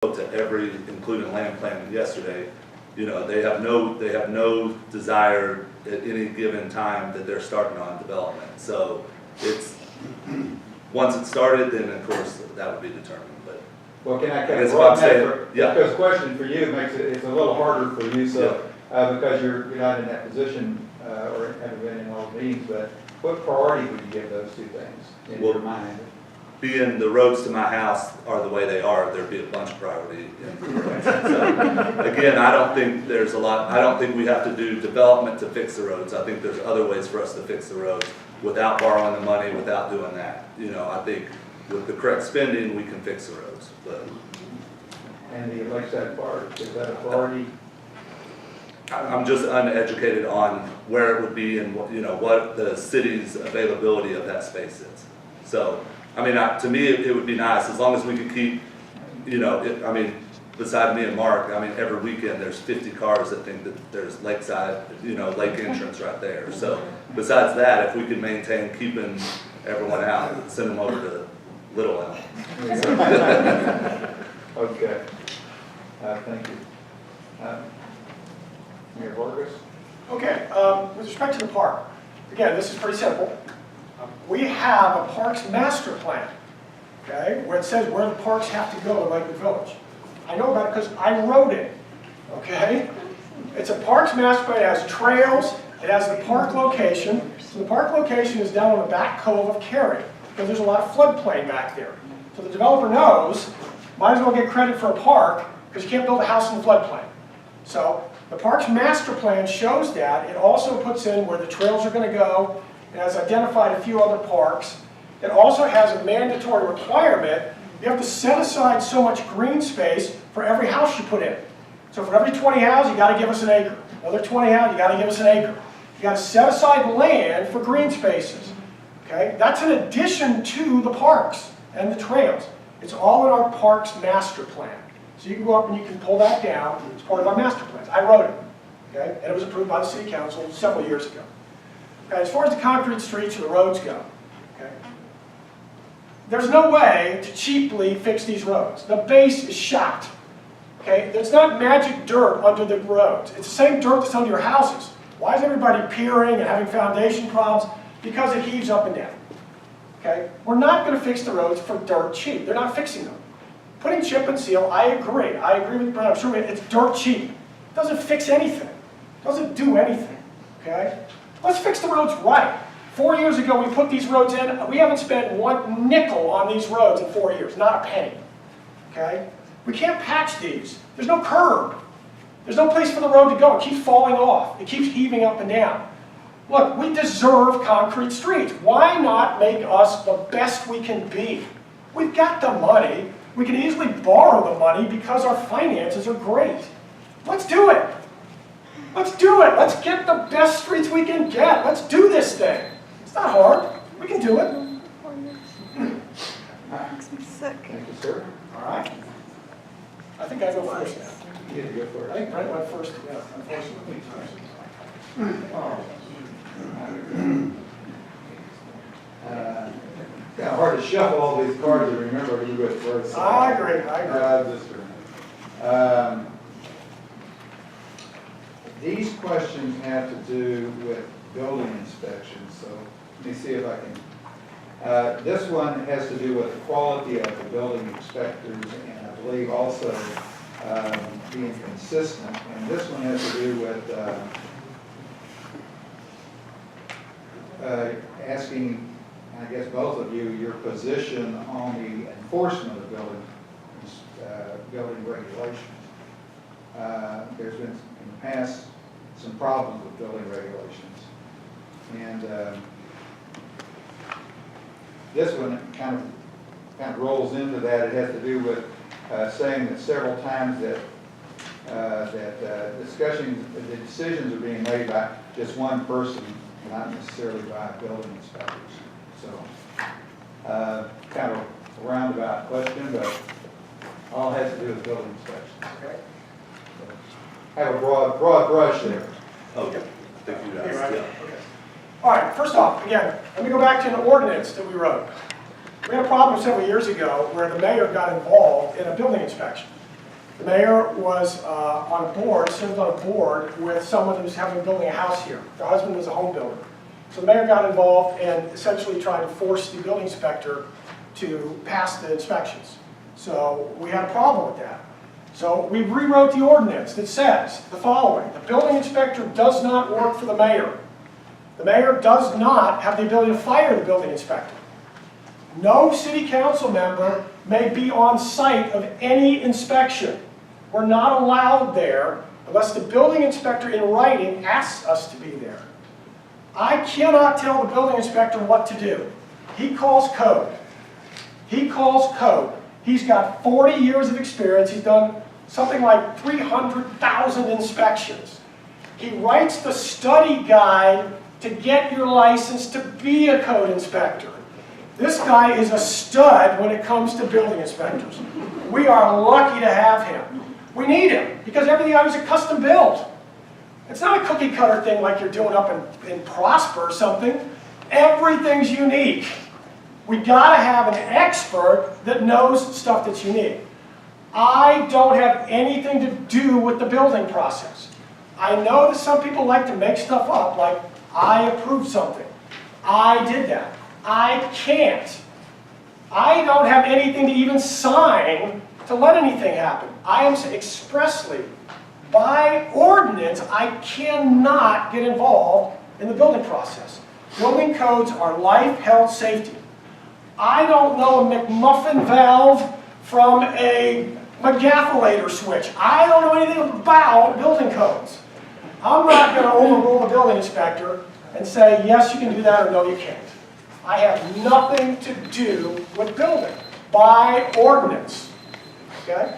to every, including land planning yesterday, you know, they have no desire at any given time that they're starting on development. So it's, once it's started, then of course that would be determined. But well, can I guess broaden what I'm saying, that? yeah. Because question for you makes it's a little harder for you, so because you're not in that position or haven't been in all the meetings. But what priority would you give those two things in your mind? Being the roads to my house are the way they are, there'd be a bunch of priority. So, again, I don't think there's a lot, I don't think we have to do development to fix the roads. I think there's other ways for us to fix the roads without borrowing the money, without doing that. You know, I think with the correct spending, we can fix the roads. But And the Lakeside Park, is that a priority? I'm just uneducated on where it would be and what, you know, what the city's availability of that space is. So, I mean, to me, it would be nice as long as we could keep, you know, I mean, beside me and Mark, I mean, every weekend there's 50 cars that think that there's lakeside, you know, lake entrance right there. So, besides that, if we could maintain keeping everyone out, send them over to Little Elm. Okay. Thank you. Mayor Vargas? Okay, with respect to the park, again, this is pretty simple. We have a parks master plan, okay, where it says where the parks have to go in Lakewood Village. I know about it because I wrote it, okay? It's a parks master plan. It has trails, it has the park location. So the park location is down on the back cove of Cary because there's a lot of floodplain back there. So the developer knows, might as well get credit for a park because you can't build a house in the floodplain. So the parks master plan shows that. It also puts in where the trails are going to go. It has identified a few other parks. It also has a mandatory requirement. You have to set aside so much green space for every house you put in. So for every 20 houses, you got to give us an acre. Another 20 houses, you got to give us an acre. You got to set aside land for green spaces. Okay, that's in addition to the parks and the trails. It's all in our parks master plan. So you can go up and you can pull that down. It's part of our master plans. I wrote it. Okay, and it was approved by the city council several years ago. Okay, as far as the concrete streets or the roads go, okay, there's no way to cheaply fix these roads. The base is shot. Okay, there's not magic dirt under the roads. It's the same dirt that's under your houses. Why is everybody peering and having foundation problems? Because it heaves up and down. Okay, we're not going to fix the roads for dirt cheap. They're not fixing them. Putting chip and seal, I agree. I agree with Brent. I'm sure it's dirt cheap. It doesn't fix anything. It doesn't do anything. Okay. Let's fix the roads right. 4 years ago, we put these roads in. We haven't spent one nickel on these roads in 4 years, not a penny. Okay? We can't patch these. There's no curb. There's no place for the road to go. It keeps falling off. It keeps heaving up and down. Look, we deserve concrete streets. Why not make us the best we can be? We've got the money. We can easily borrow the money because our finances are great. Let's do it. Let's do it. Let's get the best streets we can get. Let's do this thing. It's not hard. We can do it. Makes me sick. Thank you, sir. All right. I think I go first now. You get to go I first. think Brent went first. Yeah, unfortunately. Kind of hard to shuffle all these cards and remember who goes first. So. I agree. I agree. These questions have to do with building inspections, so let me see if I can. This one has to do with the quality of the building inspectors, and I believe also being consistent. And this one has to do with asking, I guess both of you, your position on the enforcement of building regulations. There's been in the past some problems with building regulations, and this one kind of rolls into that. It has to do with saying that several times that the decisions are being made by just one person, not necessarily by building inspectors. So, kind of a roundabout question, but all has to do with building inspections. Okay. Have a broad brush there. okay, I think you guys, Right? yeah. Okay. All right, first off, again, let me go back to an ordinance that we wrote. We had a problem several years ago where the mayor got involved in a building inspection. The mayor was on a board, served on a board with someone who was building a house here. The husband was a home builder. So the mayor got involved and essentially tried to force the building inspector to pass the inspections. So we had a problem with that. So we rewrote the ordinance that says the following: the building inspector does not work for the mayor. The mayor does not have the ability to fire the building inspector. No city council member may be on site of any inspection. We're not allowed there unless the building inspector in writing asks us to be there. I cannot tell the building inspector what to do. He calls code. He calls code. He's got 40 years of experience. He's done something like 300,000 inspections. He writes the study guide to get your license to be a code inspector. This guy is a stud when it comes to building inspectors. We are lucky to have him. We need him because everything I was a custom built. It's not a cookie cutter thing like you're doing up in Prosper or something. Everything's unique. We gotta have an expert that knows stuff that's unique. I don't have anything to do with the building process. I know that some people like to make stuff up, like I approved something. I did that. I can't. I don't have anything to even sign to let anything happen. I am expressly, by ordinance, I cannot get involved in the building process. Building codes are life, health, safety. I don't know a McMuffin valve from a McGathylator switch. I don't know anything about building codes. I'm not going to overrule the building inspector and say, yes, you can do that, or no, you can't. I have nothing to do with building by ordinance. Okay?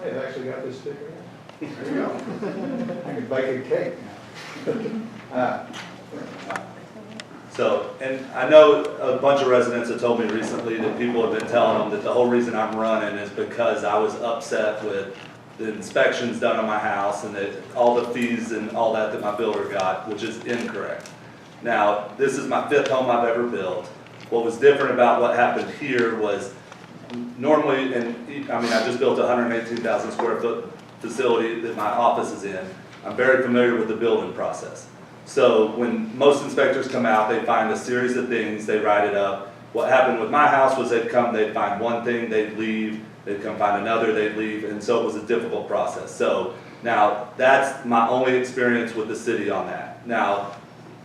They've actually got this figured out. There you go. I can bake a cake now. So, and I know a bunch of residents have told me recently that people have been telling them that the whole reason I'm running is because I was upset with the inspections done on my house and that all the fees and all that that my builder got, which is incorrect. Now, this is my 5th home I've ever built. What was different about what happened here was normally, and I mean, I just built a 118,000 square foot facility that my office is in. I'm very familiar with the building process. So when most inspectors come out, they find a series of things, they write it up. What happened with my house was they'd come, they'd find one thing, they'd leave, they'd come find another, they'd leave, and so it was a difficult process. So now that's my only experience with the city on that. Now,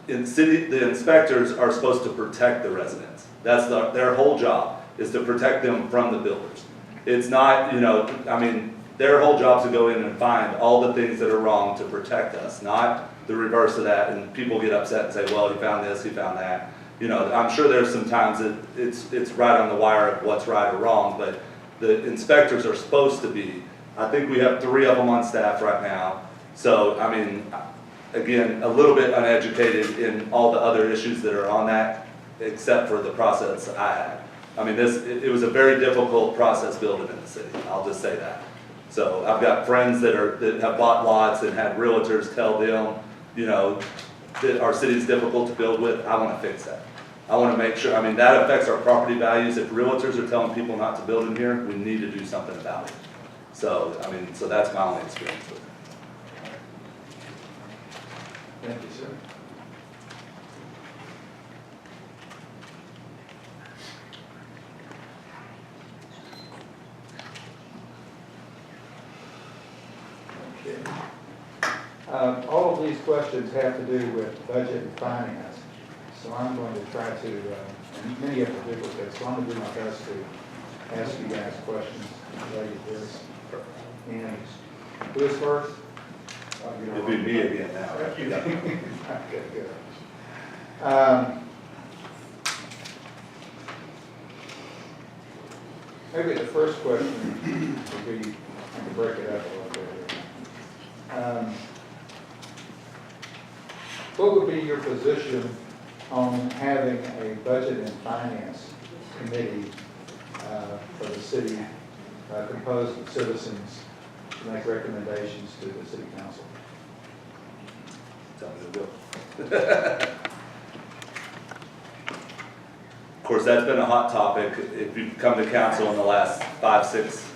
in the city, the inspectors are supposed to protect the residents. That's their whole job, is to protect them from the builders. It's not, you know, I mean, their whole job is to go in and find all the things that are wrong to protect us, not the reverse of that, and people get upset and say, well, he found this, he found that. You know, I'm sure there's some times that it's right on the wire of what's right or wrong, but the inspectors are supposed to be. I think we have 3 of them on staff right now. So, I mean, again, a little bit uneducated in all the other issues that are on that, except for the process I had. I mean, it was a very difficult process building in the city, I'll just say that. So I've got friends that have bought lots and had realtors tell them, you know, that our city is difficult to build with. I want to fix that. I want to make sure, I mean, that affects our property values. If realtors are telling people not to build in here, we need to do something about it. So, I mean, so that's my only experience with it. Thank you, sir. Okay. All of these questions have to do with budget and finance. So I'm going to try to, and many of them are duplicates, so I'm going to do my best to ask you guys questions related to this. And who is first? It'll be me again now. Okay, good. Maybe the first question would be, I can break it up a little bit here. What would be your position on having a budget and finance committee for the city composed of citizens to make recommendations to the city council? Tell me to go. course, that's been a hot topic. If you've come to council in the last 5, 6,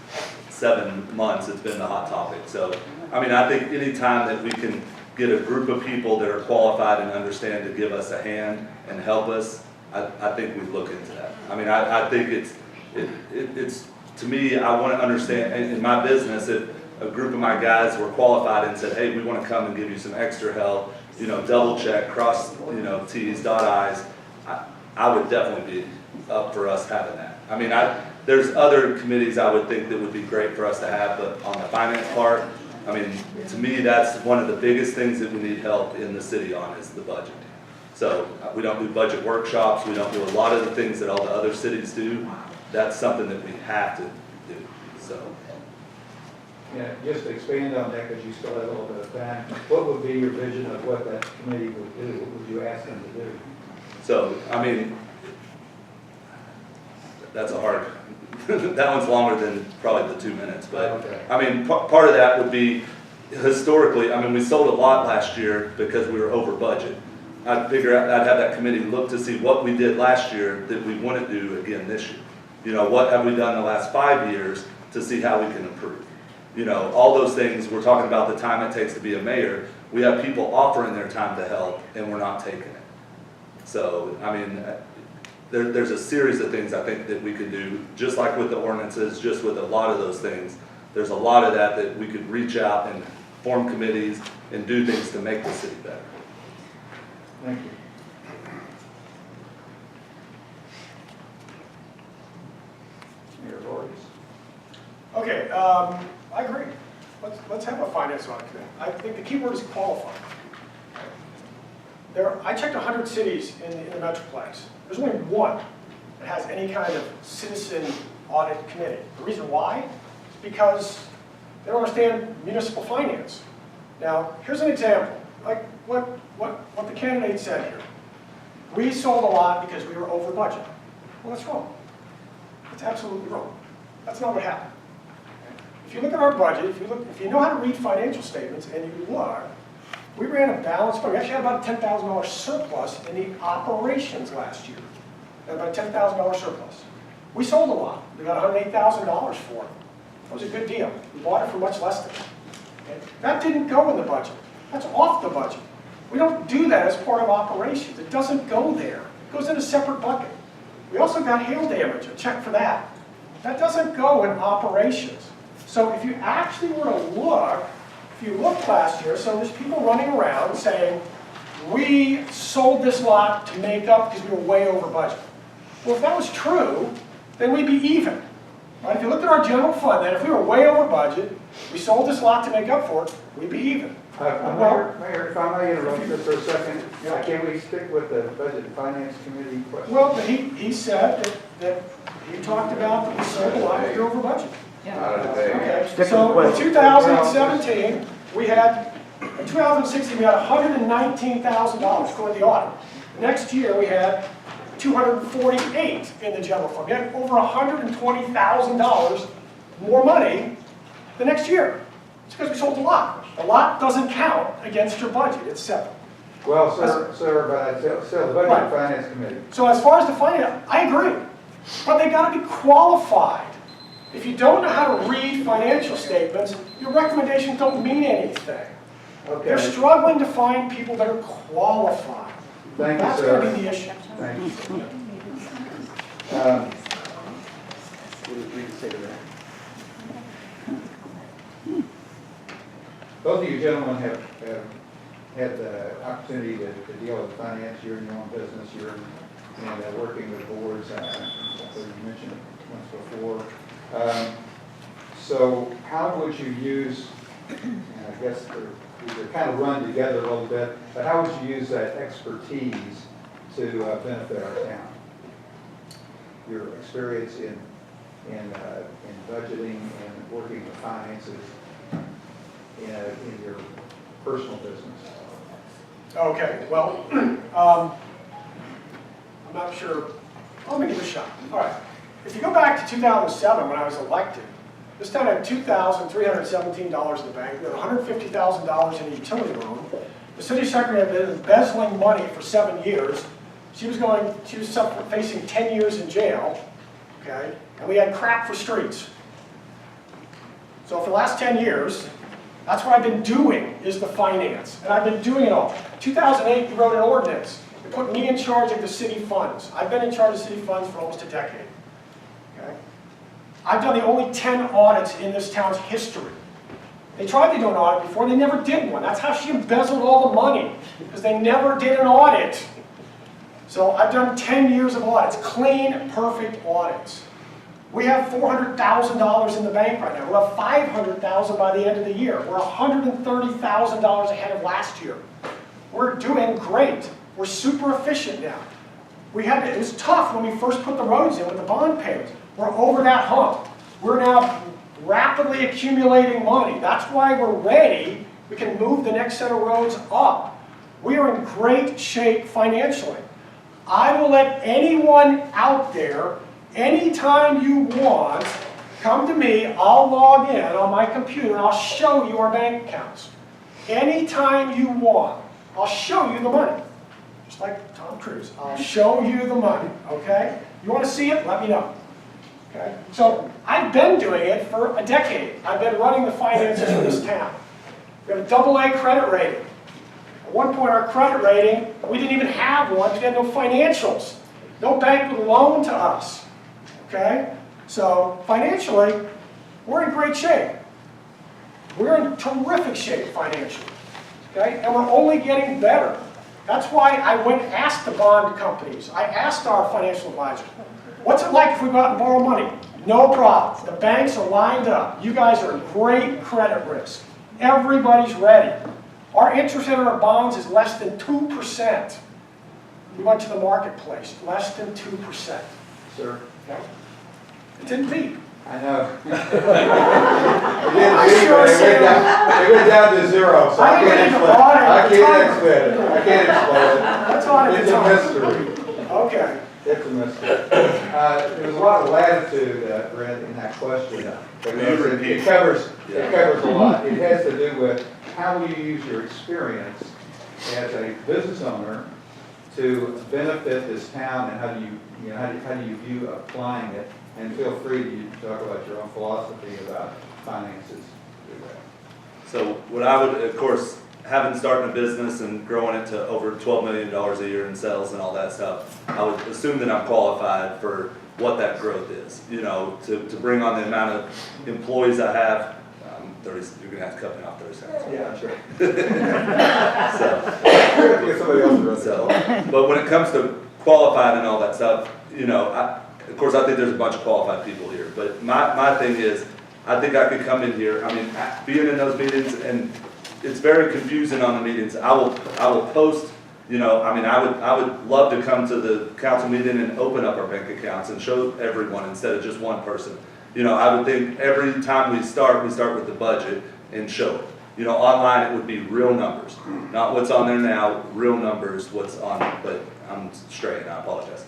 7 months, it's been the hot topic. So, I mean, I think any time that we can get a group of people that are qualified and understand to give us a hand and help us, I think we'd look into that. I mean, I think it's, to me, I want to understand, in my business, if a group of my guys were qualified and said, hey, we want to come and give you some extra help, you know, double check, cross, you know, T's, dot I's, I would definitely be up for us having that. I mean, there's other committees I would think that would be great for us to have, but on the finance part, I mean, to me, that's one of the biggest things that we need help in the city on is the budget. So we don't do budget workshops, we don't do a lot of the things that all the other cities do. That's something that we have to do, so. Yeah, just to expand on that, because you still have a little bit of time, what would be your vision of what that committee would do? What would you ask them to do? So, I mean, that's a hard, that one's longer than probably the 2 minutes, but, Okay. I mean, part of that would be, historically, I mean, we sold a lot last year because we were over budget. I'd figure out, I'd have that committee look to see what we did last year that we want to do again this year. You know, what have we done the last 5 years to see how we can improve? You know, all those things, we're talking about the time it takes to be a mayor. We have people offering their time to help and we're not taking it. So, I mean, there's a series of things I think that we could do, just like with the ordinances, just with a lot of those things. There's a lot of that we could reach out and form committees and do things to make the city better. Thank you. Mayor Voorhees. Okay, I agree. Let's have a finance audit committee. I think the key word is qualified. I checked 100 cities in the Metroplex. There's only one that has any kind of citizen audit committee. The reason why is because they don't understand municipal finance. Now, here's an example, like what the candidate said here. We sold a lot because we were over budget. Well, that's wrong. It's absolutely wrong. That's not what happened. If you look at our budget, if you know how to read financial statements and you look, we ran a balanced budget. We actually had about a $10,000 surplus in the operations last year. About a $10,000 surplus. We sold a lot. We got $108,000 for it. That was a good deal. We bought it for much less than that. Okay? That didn't go in the budget. That's off the budget. We don't do that as part of operations. It doesn't go there. It goes in a separate bucket. We also got hail damage, a check for that. That doesn't go in operations. So if you actually were to look, if you looked last year, so there's people running around saying, we sold this lot to make up because we were way over budget. Well, if that was true, then we'd be even. Right? If you looked at our general fund, then if we were way over budget, we sold this lot to make up for it, we'd be even. Mayor, if I may interrupt you for a second, can we stick with the Budget and Finance Committee question? Well, but he said that he talked about that we sold a lot, we were over budget. Okay, so in 2017, we had, in 2016, we had $119,000 for the audit. Next year, we had $248 in the general fund. We had over $120,000 more money the next year. It's because we sold a lot. The lot doesn't count against your budget. It's separate. Well, sir, but still, the Budget and Finance Committee. So as far as the finance, I agree. But they got to be qualified. If you don't know how to read financial statements, your recommendations don't mean anything. Okay. They're struggling to find people that are qualified. Thank you, That's sir. going to be the issue. Thank you. Both of you gentlemen have had the opportunity to deal with finance. You're in your own business. You're working with boards. I think you mentioned it once before. So how would you use, and I guess they're kind of run together a little bit, but how would you use that expertise to benefit our town? Your experience in budgeting and working with finances in your personal business. Okay, well, I'm not sure. Let me give it a shot. All right. If you go back to 2007 when I was elected, this town had $2,317 in the bank. We had $150,000 in a utility loan. The city secretary had been embezzling money for 7 years. She was facing 10 years in jail, okay? And we had crack for streets. So for the last 10 years, that's what I've been doing, is the finance. And I've been doing it all. 2008, we wrote an ordinance that put me in charge of the city funds. I've been in charge of city funds for almost a decade. Okay? I've done the only 10 audits in this town's history. They tried to do an audit before, they never did one. That's how she embezzled all the money, because they never did an audit. So I've done 10 years of audits, clean, perfect audits. We have $400,000 in the bank right now. We'll have $500,000 by the end of the year. We're $130,000 ahead of last year. We're doing great. We're super efficient now. It was tough when we first put the roads in with the bond payments. We're over that hump. We're now rapidly accumulating money. That's why we're ready. We can move the next set of roads up. We are in great shape financially. I will let anyone out there, anytime you want, come to me. I'll log in on my computer and I'll show you our bank accounts. Anytime you want, I'll show you the money. Just like Tom Cruise, I'll show you the money, okay? You want to see it? Let me know. Okay? So I've been doing it for a decade. I've been running the finances for this town. We have a AA credit rating. At one point, our credit rating, we didn't even have one because we had no financials. No bank would loan to us. Okay? So financially, we're in great shape. We're in terrific shape financially. Okay? And we're only getting better. That's why I went and asked the bond companies. I asked our financial advisor, what's it like if we go out and borrow money? No problem. The banks are lined up. You guys are at great credit risk. Everybody's ready. Our interest rate on our bonds is less than 2%. We went to the marketplace, less than 2%. Sir? Okay? It didn't beat. I know. It didn't beat, but it went down to zero, so I can't explain it. I can't explain it. That's on It's a mystery. Okay. It's a mystery. There's a lot of latitude, Brent, in that question. Yeah. Because it covers a lot. It has to do with how you use your experience as a business owner to benefit this town, and how do you view applying it? And feel free to talk about your own philosophy about finances. So what I would, of course, having started a business and growing it to over $12 million a year in sales and all that stuff, I would assume that I'm qualified for what that growth is. You know, to bring on the amount of employees I have. 30, you're gonna have to cut me off 30 seconds. Yeah, sure. Get somebody else to run. But when it comes to qualified and all that stuff, you know, of course, I think there's a bunch of qualified people here. But my thing is, I think I could come in here. I mean, being in those meetings, and it's very confusing on the meetings. I will post. You know, I mean, I would love to come to the council meeting and open up our bank accounts and show everyone instead of just one person. You know, I would think every time we start with the budget and show it. You know, online it would be real numbers, not what's on there now, real numbers, what's on it. But I'm straight, I apologize.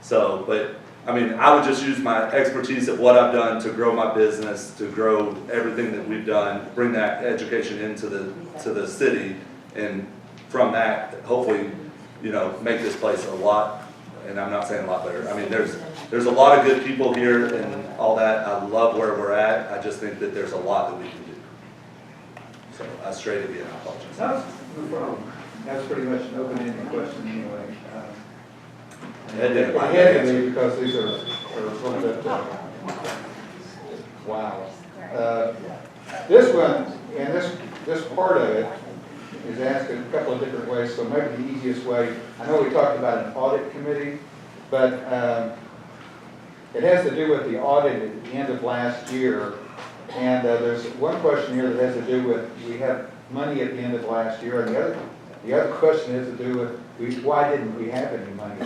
So, but I mean, I would just use my expertise of what I've done to grow my business, to grow everything that we've done, bring that education into the city, and from that, hopefully, you know, make this place a lot. And I'm not saying a lot better. I mean, there's a lot of good people here and all that. I love where we're at. I just think that there's a lot that we can do. So I strayed again. I apologize. No problem. That's pretty much an open-ended question anyway. It had to be because these are a little bit, wow. This one, and this part of it is asked in a couple of different ways, so maybe the easiest way, I know we talked about an audit committee, but it has to do with the audit at the end of last year, and there's one question here that has to do with, we have money at the end of last year, and the other question has to do with, why didn't we have any money?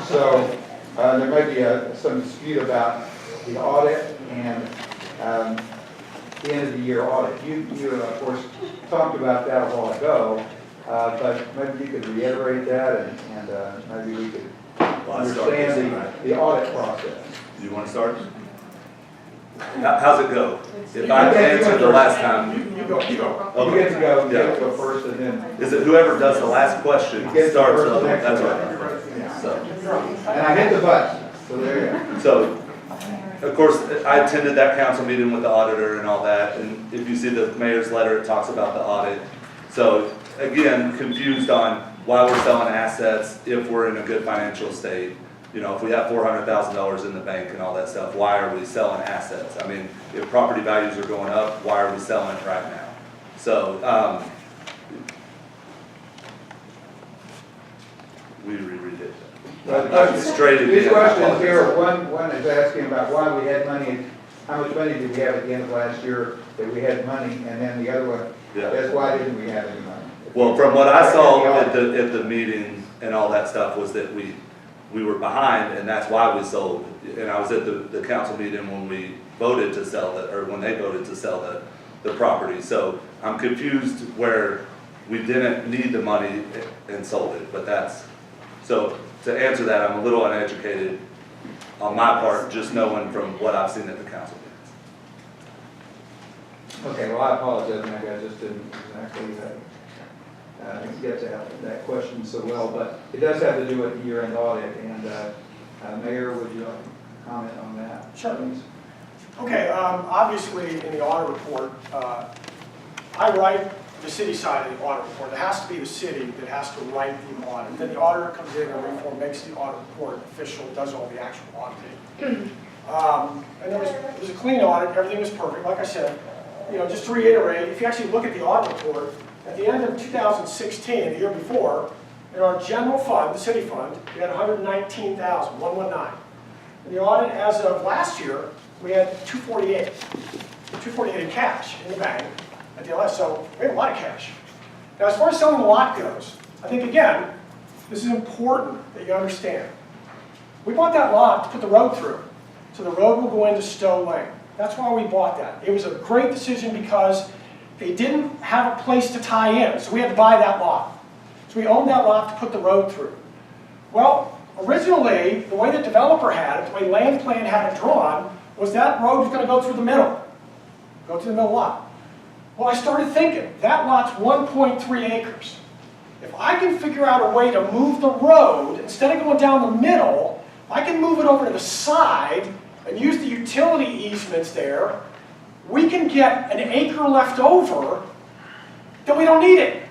So there may be some dispute about the audit and the end of the year audit. You of course talked about that a while ago, but maybe you could reiterate that, and maybe we could understand the audit process. Do you want to start? How's it go? If I answered the last time, You go. You get to go, you get to go first, and then, is it whoever does the last question You get the starts? first and next That's one. right. So. and I hit the button, so there you go. So, of course, I attended that council meeting with the auditor and all that, and if you see the mayor's letter, it talks about the audit. So, again, confused on why we're selling assets if we're in a good financial state. You know, if we have $400,000 in the bank and all that stuff, why are we selling assets? I mean, if property values are going up, why are we selling it right now? So, we reread it. Straight again. These questions here, one is asking about why we had money, how much money did we have at the end of last year that we had money, and then the other one Yeah. is why didn't we have any money? Well, from what I saw at the meeting and all that stuff was that we were behind, and that's why we sold. And I was at the council meeting when we voted to sell or when they voted to sell the property. So I'm confused where we didn't need the money and sold it, but so to answer that, I'm a little uneducated on my part, just knowing from what I've seen at the council meetings. Okay, well, I apologize, maybe I just didn't exactly get to that question so well, but it does have to do with the year-end audit, and Mayor, would you like to comment on that? Sure. please? Okay, obviously, in the audit report, I write the city side of the audit report. It has to be the city that has to write the audit. Then the auditor comes in and reform, makes the audit report official, does all the actual auditing. And it was a clean audit, everything was perfect. Like I said, you know, just to reiterate, if you actually look at the audit report, at the end of 2016, the year before, in our general fund, the city fund, we had $119,119. In the audit as of last year, we had $248 in cash in the bank at the LS, so we had a lot of cash. Now, as far as selling the lot goes, I think, again, this is important that you understand. We bought that lot to put the road through, so the road will go into Stowe Lane. That's why we bought that. It was a great decision because they didn't have a place to tie in, so we had to buy that lot. So we owned that lot to put the road through. Well, originally, the way the developer had it, the way land plan had it drawn, was that road was going to go through the middle. Go to the middle lot. Well, I started thinking, that lot's 1.3 acres. If I can figure out a way to move the road, instead of going down the middle, I can move it over to the side and use the utility easements there, we can get an acre left over that we don't need it.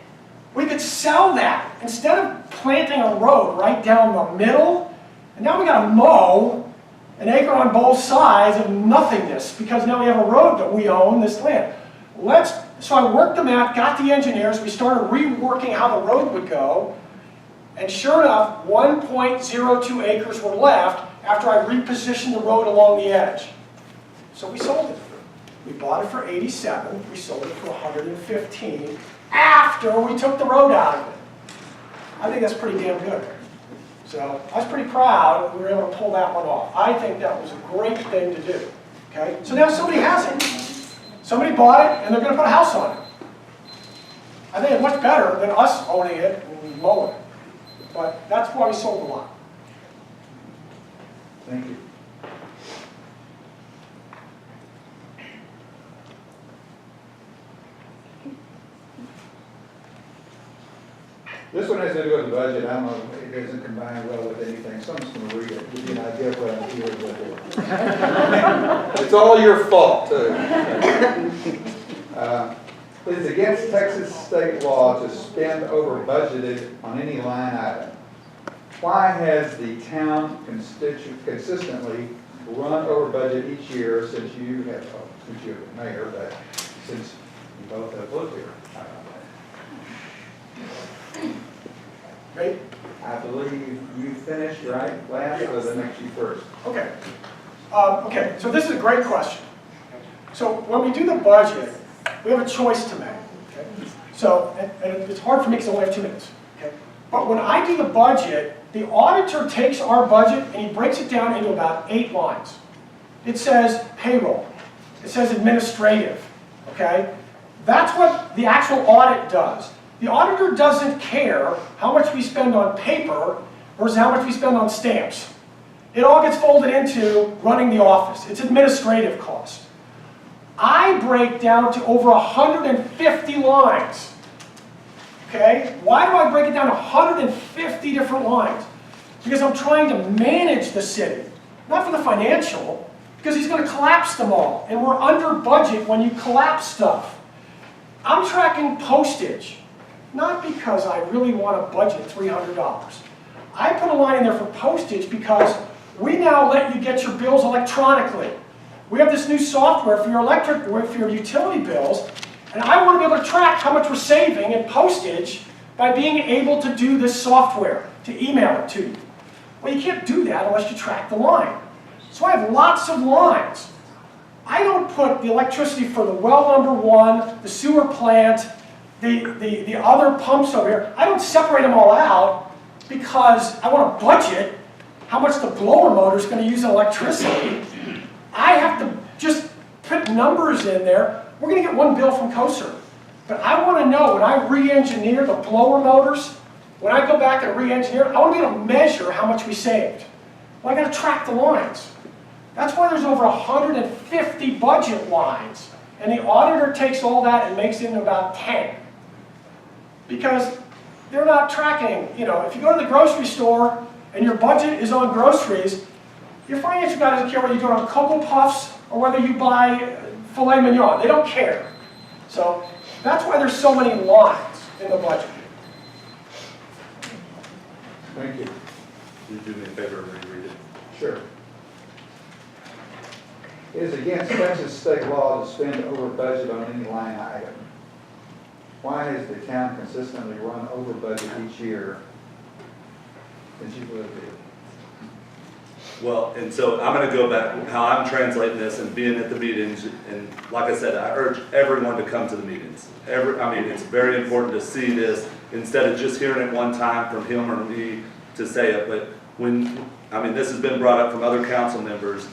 We could sell that instead of planting a road right down the middle, and now we got to mow an acre on both sides of nothingness because now we have a road that we own, this land. So I worked the map, got the engineers, we started reworking how the road would go, and sure enough, 1.02 acres were left after I repositioned the road along the edge. So we sold it. We bought it for 87, we sold it for 115 after we took the road out of it. I think that's pretty damn good. So I was pretty proud we were able to pull that one off. I think that was a great thing to do. Okay? So now somebody has it. Somebody bought it and they're going to put a house on it. I think it's much better than us owning it and mowing it. But that's why we sold the lot. Thank you. This one has to do with the budget. I don't know, it doesn't combine well with anything. Someone's going to read it, give you an idea of what I'm dealing with here. It's all your fault, too. It is against Texas state law to spend over budgeted on any line item. Why has the town consistently run over budget each year since you have, well, since you're the mayor, but since you both have lived here? Right? I believe you finished, right, last, or the next you first? Okay. Okay, so this is a great question. So when we do the budget, we have a choice to make. Okay? So, and it's hard for me because I only have 2 minutes. Okay? But when I do the budget, the auditor takes our budget and he breaks it down into about 8 lines. It says payroll. It says administrative. Okay? That's what the actual audit does. The auditor doesn't care how much we spend on paper versus how much we spend on stamps. It all gets folded into running the office. It's administrative cost. I break down to over 150 lines. Okay? Why do I break it down to 150 different lines? Because I'm trying to manage the city. Not for the financial, because he's going to collapse them all. And we're under budget when you collapse stuff. I'm tracking postage, not because I really want to budget $300. I put a line in there for postage because we now let you get your bills electronically. We have this new software for your electric, for your utility bills, and I want to be able to track how much we're saving in postage by being able to do this software, to email it to you. Well, you can't do that unless you track the line. So I have lots of lines. I don't put the electricity for the well number 1, the sewer plant, the other pumps over here. I don't separate them all out because I want to budget how much the blower motor is going to use in electricity. I have to just put numbers in there. We're going to get one bill from COSER. But I want to know when I re-engineer the blower motors, when I go back and re-engineer, I want to be able to measure how much we saved. Well, I got to track the lines. That's why there's over 150 budget lines. And the auditor takes all that and makes it into about 10. Because they're not tracking, if you go to the grocery store and your budget is on groceries, your financial guy doesn't care whether you do it on Cocoa Puffs or whether you buy filet mignon. They don't care. So that's why there's so many lines in the budget. Thank you. You do me a favor and reread it. Sure. It is against Texas state law to spend over budget on any line item. Why has the town consistently run over budget each year since you've lived here? Well, and so I'm going to go back how I'm translating this and being at the meetings. And like I said, I urge everyone to come to the meetings. It's very important to see this instead of just hearing it one time from him or me to say it. But this has been brought up from other council members.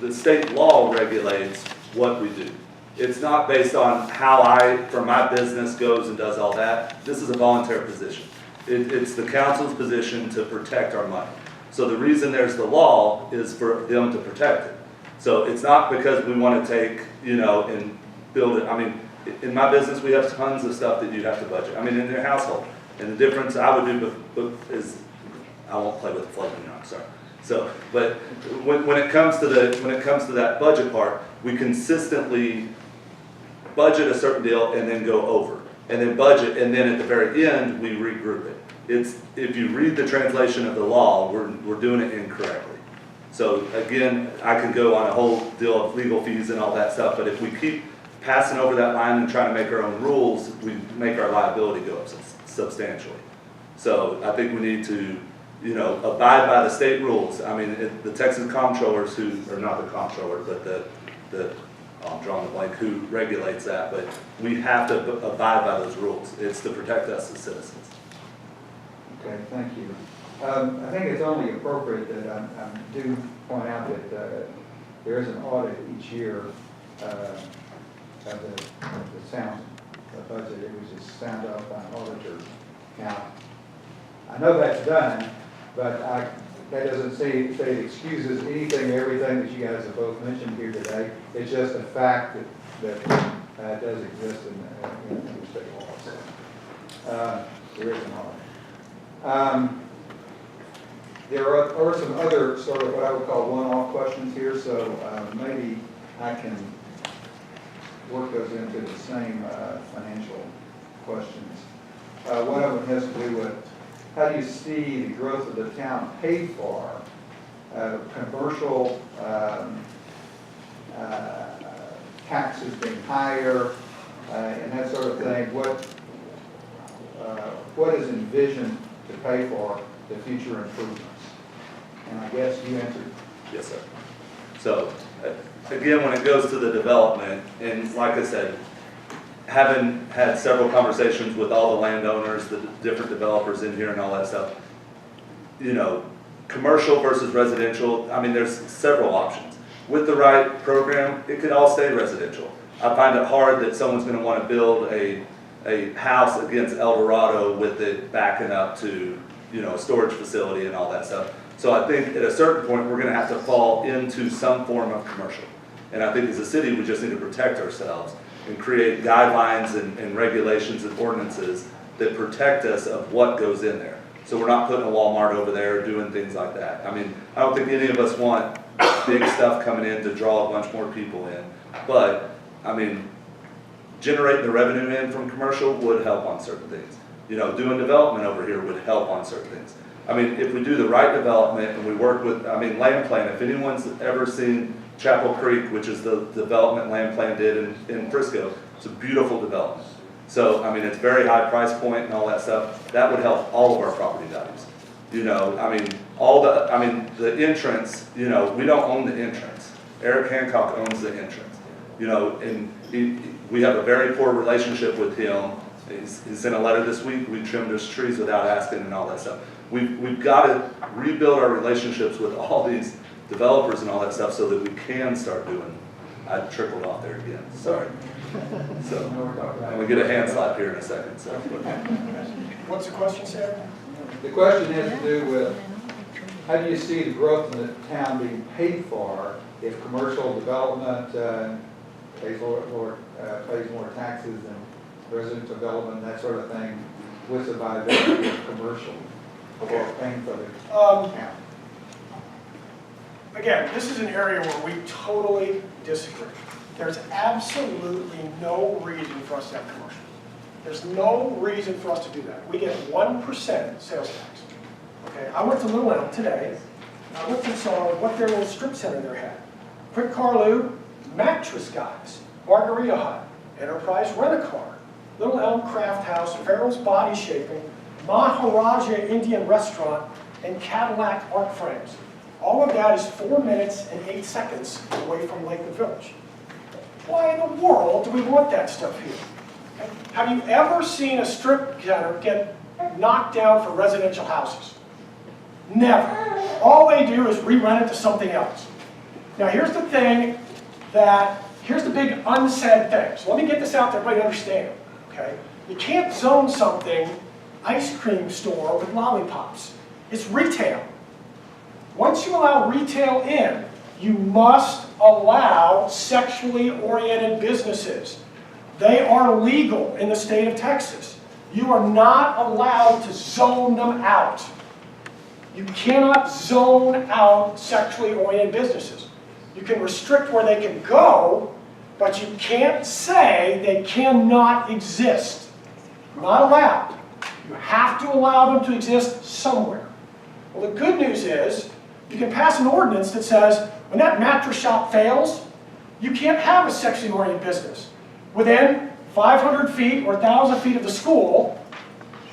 The state law regulates what we do. It's not based on how my business goes and does all that. This is a voluntary position. It's the council's position to protect our money. So the reason there's the law is for them to protect it. So it's not because we want to take, and build it. In my business, we have tons of stuff that you have to budget. In your household. And the difference I would do is, I won't play with the flooding, sorry. So, but when it comes to that budget part, we consistently budget a certain deal and then go over, and then budget, and then at the very end we regroup it. If you read the translation of the law, we're doing it incorrectly. So again, I could go on a whole deal of legal fees and all that stuff, but if we keep passing over that line and trying to make our own rules, we make our liability go up substantially. So I think we need to abide by the state rules. The Texas comptrollers or not the comptroller, but I'm drawing a blank, who regulates that, but we have to abide by those rules. It's to protect us as citizens. Okay, thank you. I think it's only appropriate that I do point out that there is an audit each year of the sound budget. It was just signed off by an auditor. Now, I know that's done, but that doesn't say it excuses anything, everything that you guys have both mentioned here today. It's just a fact that does exist in the state law. So, there is an audit. There are some other sort of what I would call one-off questions here, so maybe I can work those into the same financial questions. One of them has to do with how do you see the growth of the town paid for? Commercial taxes being higher and that sort of thing. What is envisioned to pay for the future improvements? And I guess you answered. Yes, sir. So again, when it goes to the development, and like I said, having had several conversations with all the landowners, the different developers in here and all that stuff, commercial versus residential, there's several options. With the right program, it could all stay residential. I find it hard that someone's going to want to build a house against El Dorado with it backing up to, a storage facility and all that stuff. So I think at a certain point, we're gonna have to fall into some form of commercial. And I think as a city, we just need to protect ourselves and create guidelines and regulations and ordinances that protect us of what goes in there. So we're not putting a Walmart over there doing things like that. I mean, I don't think any of us want big stuff coming in to draw a bunch more people in. But, I mean, generating the revenue in from commercial would help on certain things. You know, doing development over here would help on certain things. I mean, if we do the right development and we work with, I mean, land plan, if anyone's ever seen Chapel Creek, which is the development land plan did in Frisco, it's a beautiful development. So, I mean, it's very high price point and all that stuff. That would help all of our property values. You know, I mean, the entrance, you know, we don't own the entrance. Eric Hancock owns the entrance. You know, and we have a very poor relationship with him. He sent a letter this week, we trimmed his trees without asking and all that stuff. We've got to rebuild our relationships with all these developers and all that stuff so that we can start doing, I trickled off there again, sorry. So, I'm gonna get a hand slap here in a second, so. What's the question, Sarah? The question has to do with, how do you see the growth in the town being paid for if commercial development pays more taxes and residential development, that sort of thing, with the viability of commercial or paying for the town? Again, this is an area where we totally disagree. There's absolutely no reason for us to have commercial. There's no reason for us to do that. We get 1% sales tax. Okay, I went to Little Elm today, and I looked and saw what their little strip center there had. Quick Car Lube, Mattress Guys, Margarita Hut, Enterprise Rent-A-Car, Little Elm Craft House, Farrell's Body Shaping, Maharaja Indian Restaurant, and Cadillac Art Frames. All of that is 4 minutes and 8 seconds away from Lakewood Village. Why in the world do we want that stuff here? Okay? Have you ever seen a strip center get knocked down for residential houses? Never. All they do is re-rent it to something else. Now here's the thing here's the big unsaid thing. So let me get this out there, everybody understand. Okay? You can't zone something ice cream store with lollipops. It's retail. Once you allow retail in, you must allow sexually oriented businesses. They are legal in the state of Texas. You are not allowed to zone them out. You cannot zone out sexually oriented businesses. You can restrict where they can go, but you can't say they cannot exist. Not allowed. You have to allow them to exist somewhere. Well, the good news is, you can pass an ordinance that says, when that mattress shop fails, you can't have a sexually oriented business within 500 feet or 1,000 feet of the school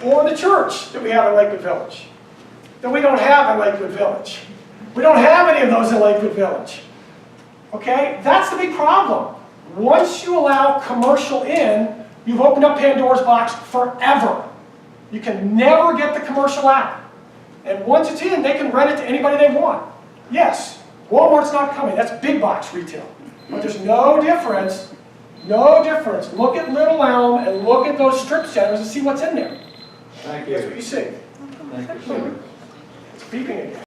or the church that we have in Lakewood Village. That we don't have in Lakewood Village. We don't have any of those in Lakewood Village. Okay? That's the big problem. Once you allow commercial in, you've opened up Pandora's box forever. You can never get the commercial out. And once it's in, they can rent it to anybody they want. Yes, Walmart's not coming. That's big box retail. But there's no difference. No difference. Look at Little Elm and look at those strip centers and see what's in there. Thank you. That's what you see. Thank you, sir. It's beeping again.